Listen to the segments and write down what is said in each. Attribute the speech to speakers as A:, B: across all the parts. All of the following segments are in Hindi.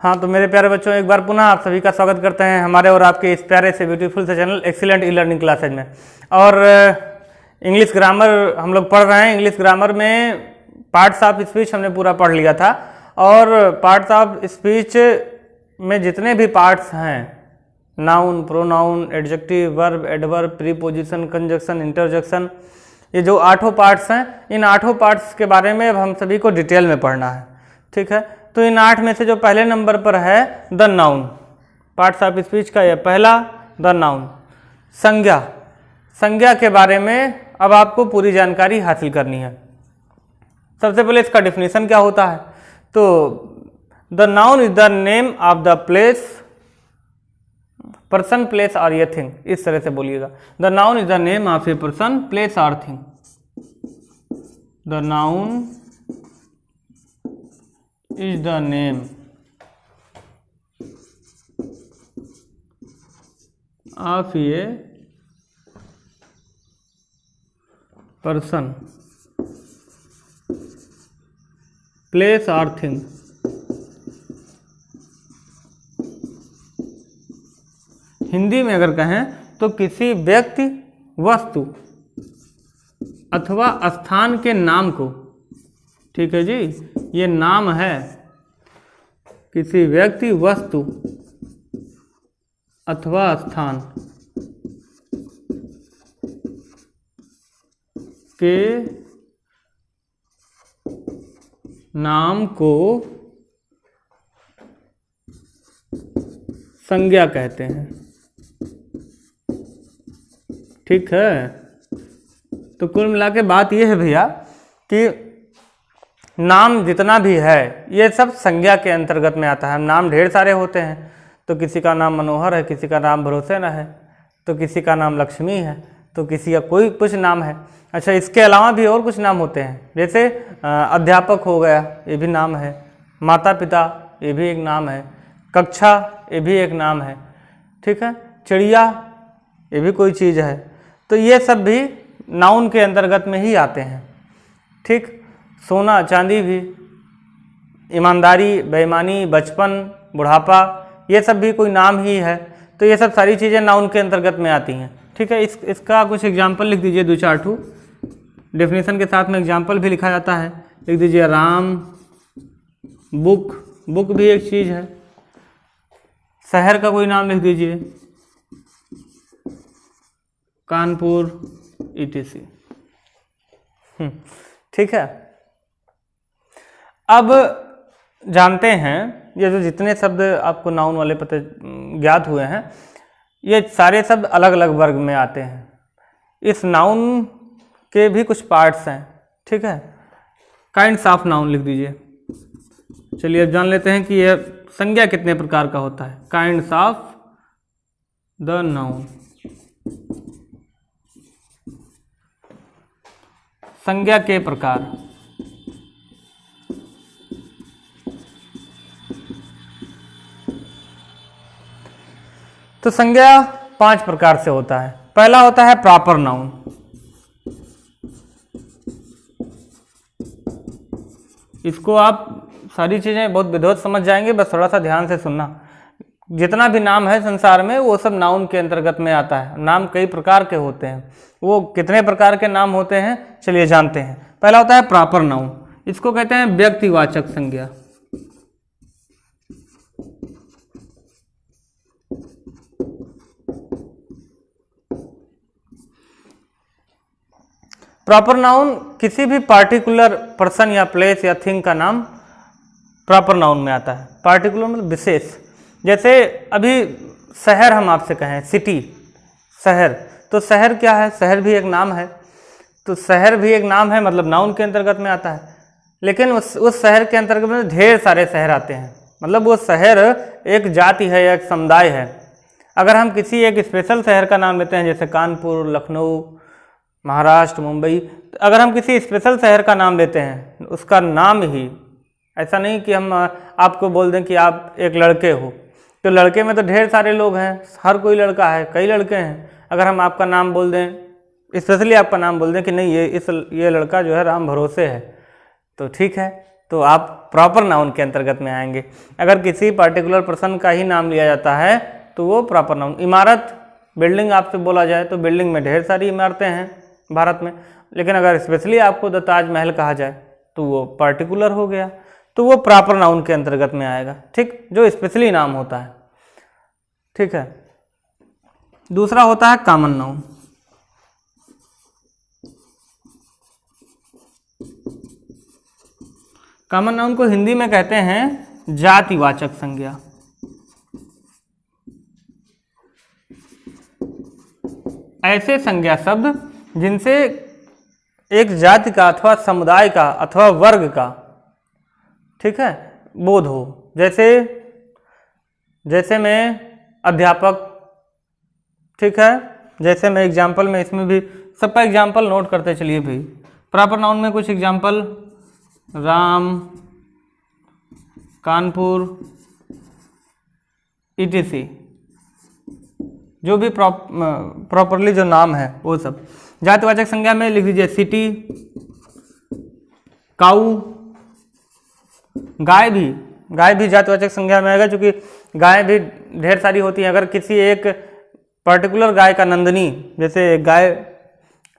A: हाँ, तो मेरे प्यारे बच्चों, एक बार पुनः आप सभी का स्वागत करते हैं हमारे और आपके इस प्यारे से ब्यूटीफुल से channel excellent e learning classes में। और इंग्लिश ग्रामर हम लोग पढ़ रहे हैं। इंग्लिश ग्रामर में पार्ट्स ऑफ स्पीच हमने पूरा पढ़ लिया था, और पार्ट्स ऑफ स्पीच में जितने भी पार्ट्स हैं, noun, pronoun, adjective, verb, adverb, preposition, conjunction, interjection, ये जो 8 पार्ट्स हैं, इन 8 पार्ट्स के बारे में अब हम सभी को डिटेल में पढ़ना है। ठीक है, तो इन 8 में से जो पहले नंबर पर है the noun, parts of speech का ये पहला द नाउन। संज्ञा, संज्ञा के बारे में अब आपको पूरी जानकारी हासिल करनी है। सबसे पहले इसका डेफिनेशन क्या होता है, तो the noun is the name of the place, person, place और ये थिंग, इस तरह से बोलिएगा। The noun is the name of a person, place और thing. The noun is the name of a person, place or thing। Hindi में अगर कहें तो किसी व्यक्ति, वस्तु अथवा स्थान के नाम को, ठीक है जी, ये नाम है किसी व्यक्ति, वस्तु अथवा स्थान के नाम को संज्ञा कहते हैं। ठीक है, तो कुल मिला के बात यह है भैया कि नाम जितना भी है ये सब संज्ञा के अंतर्गत में आता है। नाम ढेर सारे होते हैं, तो किसी का नाम मनोहर है, किसी का नाम भरोसे न है, तो किसी का नाम लक्ष्मी है, तो किसी का कोई कुछ नाम है। अच्छा, इसके अलावा भी और कुछ नाम होते हैं, जैसे अध्यापक हो गया, ये भी नाम है। माता पिता, ये भी एक नाम है। कक्षा, ये भी एक नाम है। ठीक है, चिड़िया, ये भी कोई चीज़ है। तो ये सब भी नाउन के अंतर्गत में ही आते हैं। ठीक, सोना चांदी भी, ईमानदारी, बेईमानी, बचपन, बुढ़ापा, ये सब भी कोई नाम ही है। तो ये सब सारी चीज़ें नाउन के अंतर्गत में आती हैं। ठीक है, इसका कुछ एग्जाम्पल लिख दीजिए, 2-4 ठू। डेफिनेशन के साथ में एग्जाम्पल भी लिखा जाता है। लिख दीजिए राम, बुक, बुक भी एक चीज़ है। शहर का कोई नाम लिख दीजिए, कानपुर, ETC। ठीक है, अब जानते हैं ये जो जितने शब्द आपको नाउन वाले पते ज्ञात हुए हैं, ये सारे शब्द अलग अलग वर्ग में आते हैं। इस नाउन के भी कुछ पार्ट्स हैं। ठीक है, काइंड्स ऑफ नाउन लिख दीजिए। चलिए अब जान लेते हैं कि यह संज्ञा कितने प्रकार का होता है। काइंड्स ऑफ द नाउन, संज्ञा के प्रकार। तो संज्ञा 5 प्रकार से होता है। पहला होता है प्रॉपर नाउन। इसको आप सारी चीज़ें बहुत विधिवत समझ जाएंगे, बस थोड़ा सा ध्यान से सुनना। जितना भी नाम है संसार में वो सब नाउन के अंतर्गत में आता है। नाम कई प्रकार के होते हैं, वो कितने प्रकार के नाम होते हैं चलिए जानते हैं। पहला होता है प्रॉपर नाउन, इसको कहते हैं व्यक्तिवाचक संज्ञा। प्रॉपर नाउन किसी भी पार्टिकुलर पर्सन या प्लेस या थिंग का नाम प्रॉपर नाउन में आता है। पार्टिकुलर मतलब विशेष। जैसे अभी शहर हम आपसे कहें, सिटी, शहर, तो शहर क्या है, शहर भी एक नाम है। तो शहर भी एक नाम है, मतलब नाउन के अंतर्गत में आता है। लेकिन उस शहर के अंतर्गत में ढेर सारे शहर आते हैं, मतलब वो शहर एक जाति है, एक समुदाय है। अगर हम किसी एक स्पेशल शहर का नाम लेते हैं, जैसे कानपुर, लखनऊ, महाराष्ट्र, मुंबई, तो अगर हम किसी स्पेशल शहर का नाम लेते हैं, उसका नाम ही, ऐसा नहीं कि हम आपको बोल दें कि आप एक लड़के हो, तो लड़के में तो ढेर सारे लोग हैं, हर कोई लड़का है, कई लड़के हैं। अगर हम आपका नाम बोल दें, स्पेशली आपका नाम बोल दें कि नहीं ये लड़का जो है राम भरोसे है, तो ठीक है, तो आप प्रॉपर नाउन के अंतर्गत में आएंगे। अगर किसी पर्टिकुलर पर्सन का ही नाम लिया जाता है तो वो प्रॉपर नाउन। इमारत, बिल्डिंग आपसे बोला जाए तो बिल्डिंग में ढेर सारी इमारतें हैं भारत में, लेकिन अगर स्पेशली आपको द ताजमहल कहा जाए तो वो पर्टिकुलर हो गया, तो वो प्रॉपर नाउन के अंतर्गत में आएगा। ठीक, जो स्पेशली नाम होता है। ठीक है। दूसरा होता है कॉमन नाउन। कॉमन नाउन को हिंदी में कहते हैं जातिवाचक संज्ञा। ऐसे संज्ञा शब्द जिनसे एक जाति का अथवा समुदाय का अथवा वर्ग का, ठीक है, बोध हो। जैसे मैं अध्यापक, ठीक है, जैसे मैं एग्जाम्पल में, इसमें भी सबका एग्जाम्पल नोट करते चलिए भाई। प्रॉपर नाउन में कुछ एग्जाम्पल, राम, कानपुर, etc, जो भी प्रॉपरली जो नाम है वो सब। जातिवाचक संज्ञा में लिख दीजिए सिटी, काऊ, गाय भी जातिवाचक संज्ञा में आएगा, क्योंकि गाय भी ढेर सारी होती हैं। अगर किसी एक पर्टिकुलर गाय का नंदनी, जैसे गाय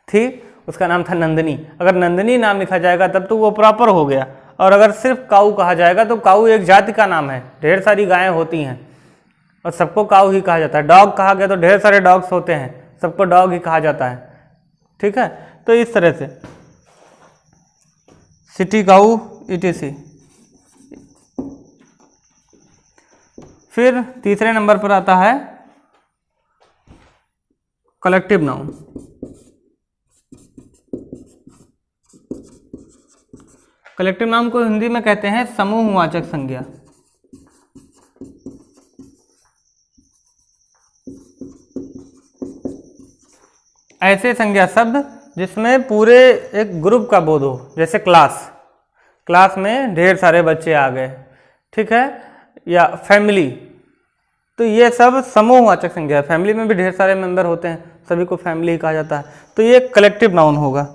A: थी उसका नाम था नंदनी, अगर नंदनी नाम लिखा जाएगा तब तो वो प्रॉपर हो गया। और अगर सिर्फ काऊ कहा जाएगा तो काऊ एक जाति का नाम है, ढेर सारी गायें होती हैं और सबको काऊ ही कहा जाता है। डॉग कहा गया तो ढेर सारे डॉग्स होते हैं, सबको डॉग ही कहा जाता है। ठीक है, तो इस तरह से सिटी, काऊ, etc। फिर तीसरे नंबर पर आता है कलेक्टिव नाउन। कलेक्टिव नाउन को हिंदी में कहते हैं समूहवाचक संज्ञा। ऐसे संज्ञा शब्द जिसमें पूरे एक ग्रुप का बोध हो, जैसे क्लास में ढेर सारे बच्चे आ गए, ठीक है, या फैमिली, तो ये सब समूहवाचक संज्ञा है। फैमिली में भी ढेर सारे मेंबर होते हैं, सभी को फैमिली ही कहा जाता है, तो ये कलेक्टिव नाउन होगा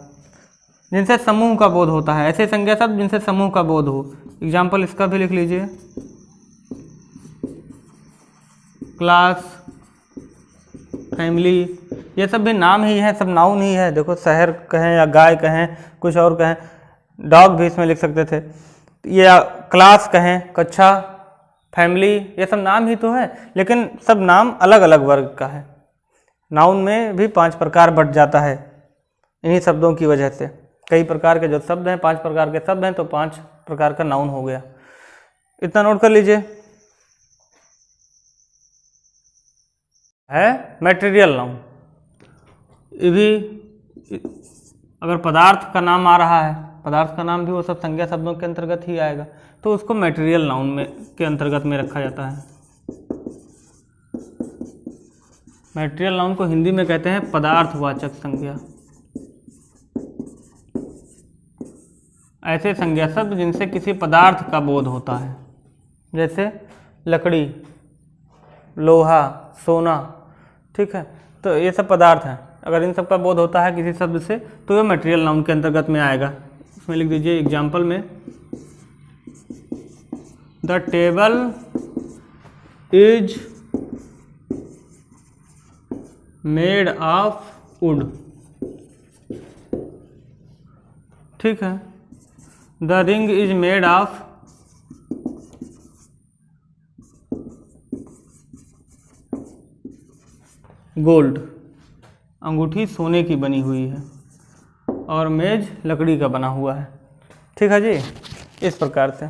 A: जिनसे समूह का बोध होता है। ऐसे संज्ञा शब्द जिनसे समूह का बोध हो। एग्जाम्पल इसका भी लिख लीजिए, क्लास, फैमिली, ये सब भी नाम ही है, सब नाउन ही है। देखो, शहर कहें या गाय कहें, कुछ और कहें, डॉग भी इसमें लिख सकते थे, या क्लास कहें, कक्षा, फैमिली, ये सब नाम ही तो है, लेकिन सब नाम अलग अलग वर्ग का है। नाउन में भी 5 प्रकार बंट जाता है इन्हीं शब्दों की वजह से। कई प्रकार के जो शब्द हैं, 5 प्रकार के शब्द हैं, तो 5 प्रकार का नाउन हो गया। इतना नोट कर लीजिए। है मैटेरियल नाउन। ये भी अगर पदार्थ का नाम आ रहा है, पदार्थ का नाम भी वो सब संज्ञा शब्दों के अंतर्गत ही आएगा, तो उसको मैटेरियल नाउन में के अंतर्गत में रखा जाता है। मैटेरियल नाउन को हिंदी में कहते हैं पदार्थवाचक संज्ञा। ऐसे संज्ञा शब्द जिनसे किसी पदार्थ का बोध होता है, जैसे लकड़ी, लोहा, सोना, ठीक है, तो ये सब पदार्थ हैं। अगर इन सब का बोध होता है किसी शब्द से तो ये मटेरियल नाउन के अंतर्गत में आएगा। इसमें लिख दीजिए एग्जाम्पल में, the table is made of would, ठीक है। The ring is made of gold, अंगूठी सोने की बनी हुई है, और मेज लकड़ी का बना हुआ है, ठीक है जी। इस प्रकार से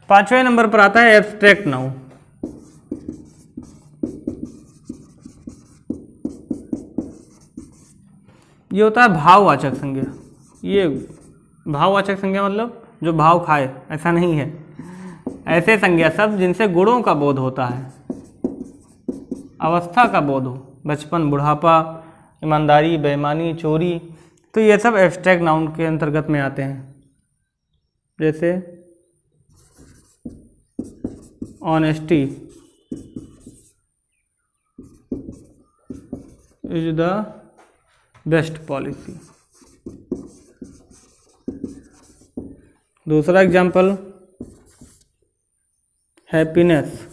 A: 5वें नंबर पर आता है एब्स्ट्रैक्ट नाउन। ये होता है भाववाचक संज्ञा। ये भाववाचक संज्ञा मतलब जो भाव खाए, ऐसा नहीं है। ऐसे संज्ञा शब्द जिनसे गुणों का बोध होता है, अवस्था का बोध हो, बचपन, बुढ़ापा, ईमानदारी, बेईमानी, चोरी, तो ये सब एब्स्ट्रैक्ट नाउन के अंतर्गत में आते हैं। जैसे honesty is the best policy, दूसरा एग्जाम्पल हैप्पीनेस।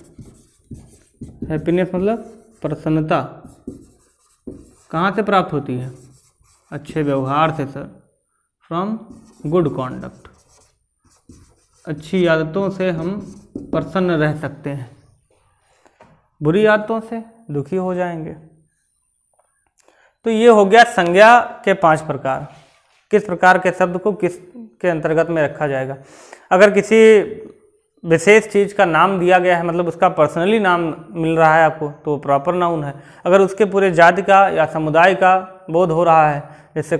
A: हैप्पीनेस मतलब प्रसन्नता कहाँ से प्राप्त होती है? अच्छे व्यवहार से सर, फ्रॉम गुड कॉन्डक्ट। अच्छी आदतों से हम प्रसन्न रह सकते हैं, बुरी आदतों से दुखी हो जाएंगे। तो ये हो गया संज्ञा के 5 प्रकार। किस प्रकार के शब्द को किस के अंतर्गत में रखा जाएगा। अगर किसी विशेष चीज़ का नाम दिया गया है, मतलब उसका पर्सनली नाम मिल रहा है आपको, तो प्रॉपर नाउन है। अगर उसके पूरे जाति का या समुदाय का बोध हो रहा है, जैसे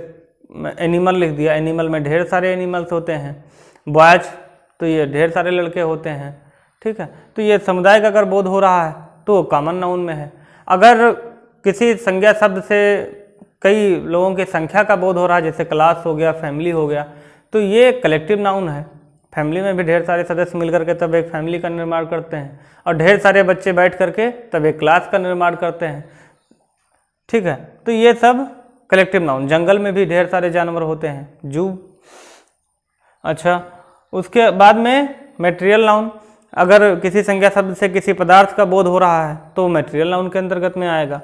A: एनिमल लिख दिया, एनिमल में ढेर सारे एनिमल्स होते हैं। बॉयज तो ये ढेर सारे लड़के होते हैं, ठीक है। तो ये समुदाय का अगर बोध हो रहा है तो कॉमन नाउन में है। अगर किसी संज्ञा शब्द से कई लोगों की संख्या का बोध हो रहा है, जैसे क्लास हो गया, फैमिली हो गया, तो ये कलेक्टिव नाउन है। फैमिली में भी ढेर सारे सदस्य मिल करके तब एक फैमिली का निर्माण करते हैं, और ढेर सारे बच्चे बैठ करके तब एक क्लास का निर्माण करते हैं, ठीक है। तो ये सब कलेक्टिव नाउन। जंगल में भी ढेर सारे जानवर होते हैं, जू। अच्छा, उसके बाद में मटेरियल नाउन। अगर किसी संज्ञा शब्द से किसी पदार्थ का बोध हो रहा है तो मटेरियल नाउन के अंतर्गत में आएगा।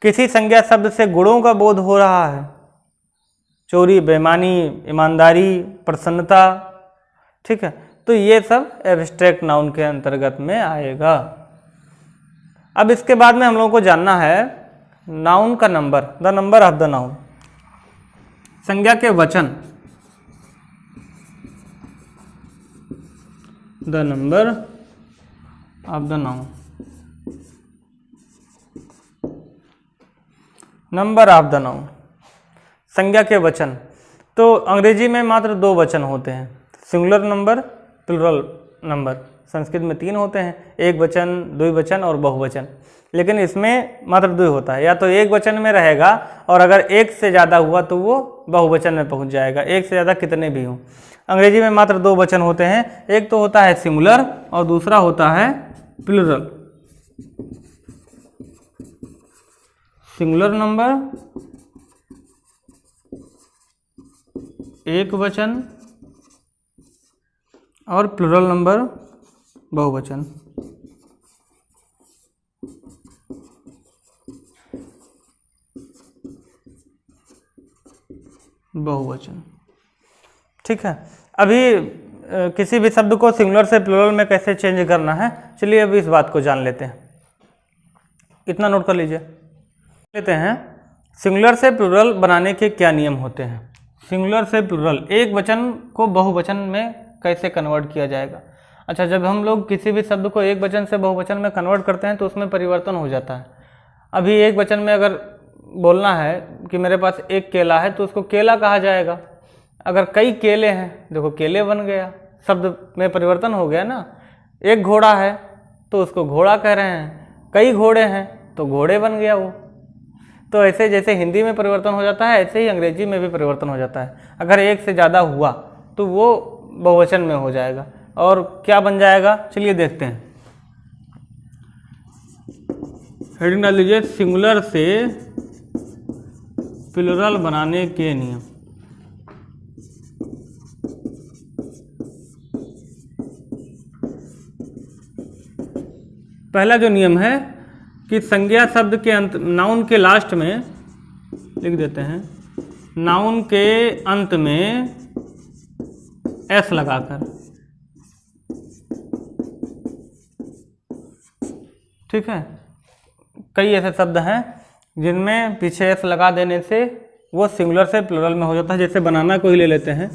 A: किसी संज्ञा शब्द से गुणों का बोध हो रहा है, चोरी, बेईमानी, ईमानदारी, प्रसन्नता, ठीक है, तो ये सब एब्स्ट्रैक्ट नाउन के अंतर्गत में आएगा। अब इसके बाद में हम लोगों को जानना है नाउन का number, the number of the noun. संज्ञा के वचन, the number of the noun. Number of the noun, संज्ञा के वचन। तो अंग्रेजी में मात्र 2 वचन होते हैं, singular number, plural number. Sanskrit में 3 होते हैं, एक वचन, द्विवचन और बहुवचन। लेकिन इसमें मात्र 2 होता है, या तो एक वचन में रहेगा, और अगर एक से ज़्यादा हुआ तो वो बहुवचन में पहुंच जाएगा, एक से ज़्यादा कितने भी हों। अंग्रेजी में मात्र 2 वचन होते हैं, एक तो होता है सिंगुलर और दूसरा होता है प्लुरल। सिंगुलर नंबर एक वचन और प्लुरल नंबर बहुवचन। बहुवचन, ठीक है। अभी किसी भी शब्द को सिंगुलर से प्लुरल में कैसे चेंज करना है, चलिए अभी इस बात को जान लेते हैं। इतना नोट कर लीजिए। लेते हैं सिंगुलर से प्लुरल बनाने के क्या नियम होते हैं। सिंगुलर से प्लुरल, एक वचन को बहुवचन में कैसे कन्वर्ट किया जाएगा। अच्छा, जब हम लोग किसी भी शब्द को एक वचन से बहुवचन में कन्वर्ट करते हैं तो उसमें परिवर्तन हो जाता है। अभी एक वचन में अगर बोलना है कि मेरे पास एक केला है तो उसको केला कहा जाएगा। अगर कई केले हैं, देखो केले बन गया, शब्द में परिवर्तन हो गया ना। एक घोड़ा है तो उसको घोड़ा कह रहे हैं, कई घोड़े हैं तो घोड़े बन गया वो। तो ऐसे जैसे हिंदी में परिवर्तन हो जाता है, ऐसे ही अंग्रेजी में भी परिवर्तन हो जाता है। अगर एक से ज़्यादा हुआ तो वो बहुवचन में हो जाएगा। और क्या बन जाएगा, चलिए देखते हैं। हेडिंग डाल लीजिए, सिंगुलर से प्लुरल बनाने के नियम। पहला जो नियम है कि संज्ञा शब्द के अंत, नाउन के लास्ट में लिख देते हैं, नाउन के अंत में एस लगाकर, ठीक है। कई ऐसे शब्द हैं जिनमें पीछे एस लगा देने से वो सिंगुलर से प्लुरल में हो जाता है। जैसे बनाना को ही ले लेते हैं,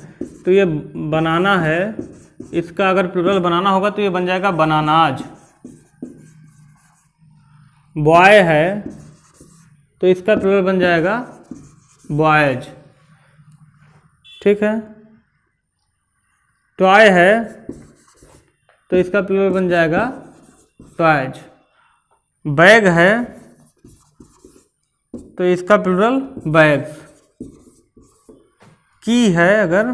A: तो ये बनाना है, इसका अगर प्लुरल बनाना होगा तो ये बन जाएगा बनानाज। बॉय है तो इसका प्लुरल बन जाएगा बॉयज, ठीक है। टॉय है तो इसका प्लुरल बन जाएगा टॉयज। बैग है तो इसका प्लुरल बैग्स। की है अगर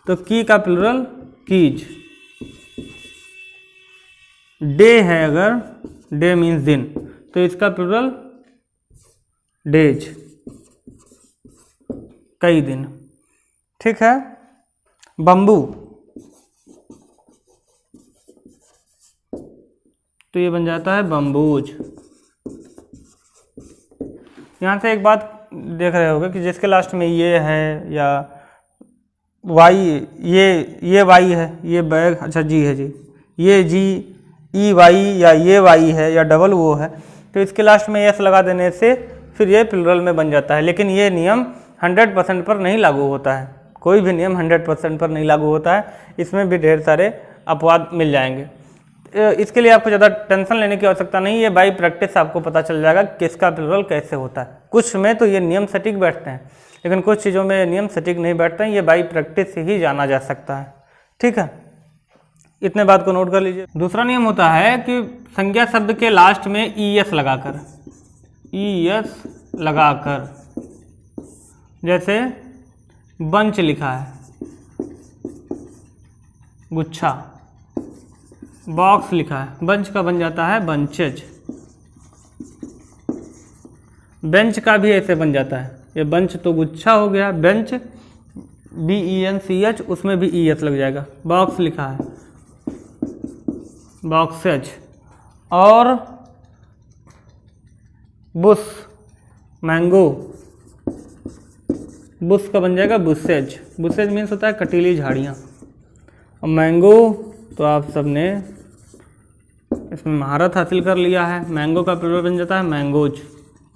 A: तो की का प्लुरल कीज। डे है अगर, डे मीन्स दिन, तो इसका प्लुरल डेज, कई दिन, ठीक है। बम्बू, तो ये बन जाता है बम्बूज। यहाँ से एक बात देख रहे होगे कि जिसके लास्ट में ये है या वाई, ये वाई है, ये बैग, अच्छा जी है जी, ये जी ई वाई या ये वाई है या डबल वो है, तो इसके लास्ट में एस लगा देने से फिर ये प्लुरल में बन जाता है। लेकिन ये नियम 100% पर नहीं लागू होता है, कोई भी नियम 100% पर नहीं लागू होता है, इसमें भी ढेर सारे अपवाद मिल जाएंगे। इसके लिए आपको ज़्यादा टेंशन लेने की आवश्यकता नहीं है, बाई प्रैक्टिस आपको पता चल जाएगा किसका प्लुरल कैसे होता है। कुछ में तो ये नियम सटीक बैठते हैं, लेकिन कुछ चीज़ों में नियम सटीक नहीं बैठते हैं, ये बाई प्रैक्टिस से ही जाना जा सकता है। ठीक है, इतने बात को नोट कर लीजिए। दूसरा नियम होता है कि संज्ञा शब्द के लास्ट में ईएस लगाकर, ईएस लगाकर, जैसे बंच लिखा है, गुच्छा, बॉक्स लिखा है, बंच का बन जाता है बंचेज। बेंच का भी ऐसे बन जाता है, ये बंच तो गुच्छा हो गया, बेंच BENCH, उसमें भी ES लग जाएगा। बॉक्स लिखा है, बॉक्सेज। और बुश, मैंगो, बुश का बन जाएगा बुशेज। बुशेज मीन्स होता है कटीली झाड़ियाँ। और मैंगो तो आप सब ने इसमें महारत हासिल कर लिया है, मैंगो का प्लुरल बन जाता है मैंगोज,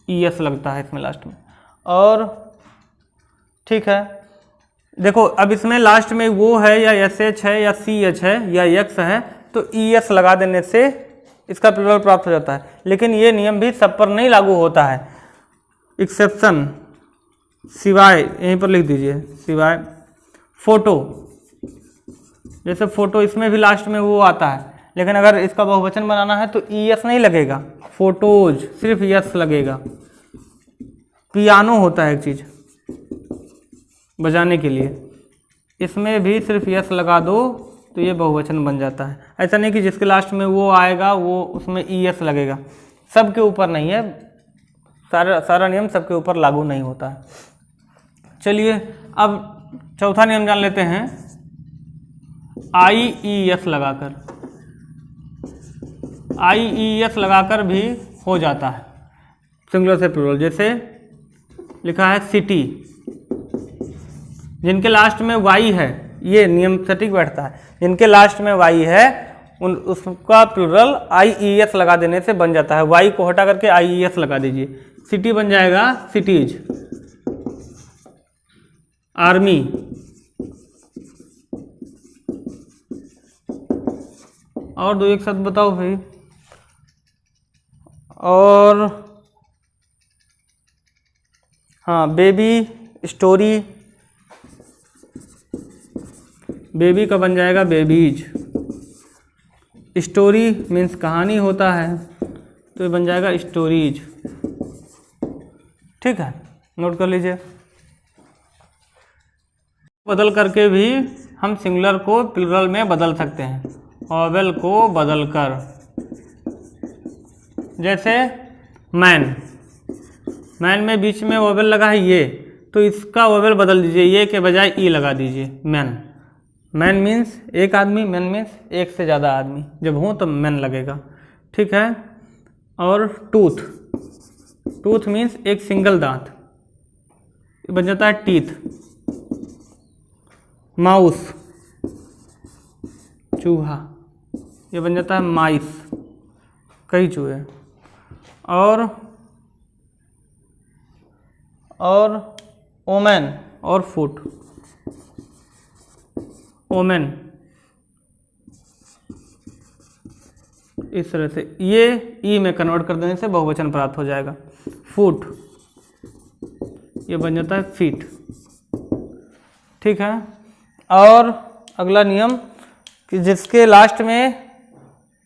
A: ES लगता है इसमें लास्ट में। और ठीक है, देखो अब इसमें लास्ट में वो है या SH है या CH है या X है, तो ES लगा देने से इसका प्लुरल प्राप्त हो जाता है। लेकिन ये नियम भी सब पर नहीं लागू होता है, एक्सेप्शन, सिवाय, यहीं पर लिख दीजिए सिवाय फोटो। जैसे फोटो, इसमें भी लास्ट में वो आता है, लेकिन अगर इसका बहुवचन बनाना है तो ES नहीं लगेगा, फोटोज सिर्फ ES लगेगा। पियानो होता है एक चीज़ बजाने के लिए, इसमें भी सिर्फ ES लगा दो तो ये बहुवचन बन जाता है। ऐसा नहीं कि जिसके लास्ट में वो आएगा वो उसमें ES लगेगा, सबके ऊपर नहीं है, सारा नियम सबके ऊपर लागू नहीं होता है। चलिए अब चौथा नियम जान लेते हैं, IES लगाकर, IES लगाकर भी हो जाता है सिंगुलर से प्लुरल। जैसे लिखा है सिटी, जिनके लास्ट में वाई है, ये नियम सटीक बैठता है, जिनके लास्ट में वाई है उसका प्लुरल IES लगा देने से बन जाता है। वाई को हटा करके IES लगा दीजिए, सिटी बन जाएगा सिटीज। आर्मी, और दो एक साथ बताओ भाई। और हाँ, बेबी, स्टोरी, बेबी का बन जाएगा बेबीज। स्टोरी मीन्स कहानी होता है, तो ये बन जाएगा स्टोरीज। ठीक है, नोट कर लीजिए। बदल करके भी हम सिंगुलर को प्लुरल में बदल सकते हैं, वोवेल को बदलकर। जैसे मैन, मैन में बीच में वोवेल लगा है ये, तो इसका वोवेल बदल दीजिए, ये के बजाय ई लगा दीजिए, मैन। मैन मीन्स एक आदमी, मैन मीन्स एक से ज़्यादा आदमी, जब हो तो मैन लगेगा। ठीक है, और टूथ, टूथ मीन्स एक सिंगल दांत, ये बन जाता है टीथ। माउस, चूहा, ये बन जाता है माइस, कई चूहे। और ओमेन और फुट, ओमेन, इस तरह से ये ई में कन्वर्ट कर देने से बहुवचन प्राप्त हो जाएगा। फुट, ये बन जाता है फीट। ठीक है, और अगला नियम कि जिसके लास्ट में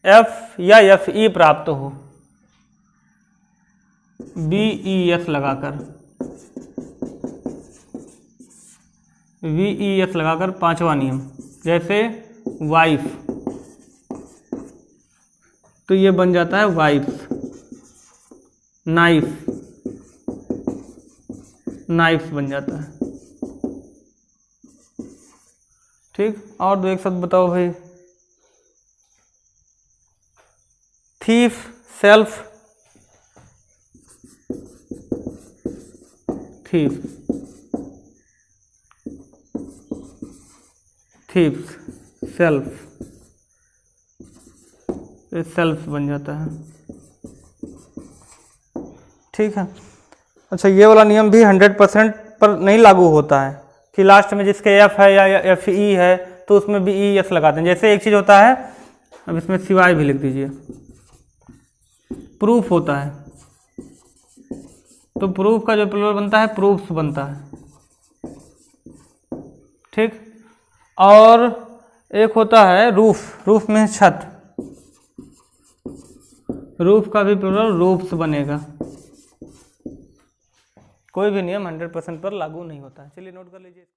A: F या FE प्राप्त हो, BES लगाकर, VES लगाकर, पांचवा नियम। जैसे वाइफ, तो ये बन जाता है वाइफ्स। नाइफ, नाइफ्स बन जाता है। ठीक, और दो एक साथ बताओ भाई। Thief, self, thief, thieves, self, self बन जाता है। ठीक है। अच्छा, ये वाला नियम भी 100% पर नहीं लागू होता है कि लास्ट में जिसके एफ है या एफ ई है तो उसमें भी ई एस लगाते हैं। जैसे एक चीज़ होता है, अब इसमें सिवाय भी लिख दीजिए, प्रूफ होता है, तो प्रूफ का जो प्लूरल बनता है प्रूफ्स बनता है। ठीक। और एक होता है रूफ, रूफ में छत, रूफ का भी प्लूरल रूफ्स बनेगा। कोई भी नियम 100% पर लागू नहीं होता है। चलिए नोट कर लीजिए।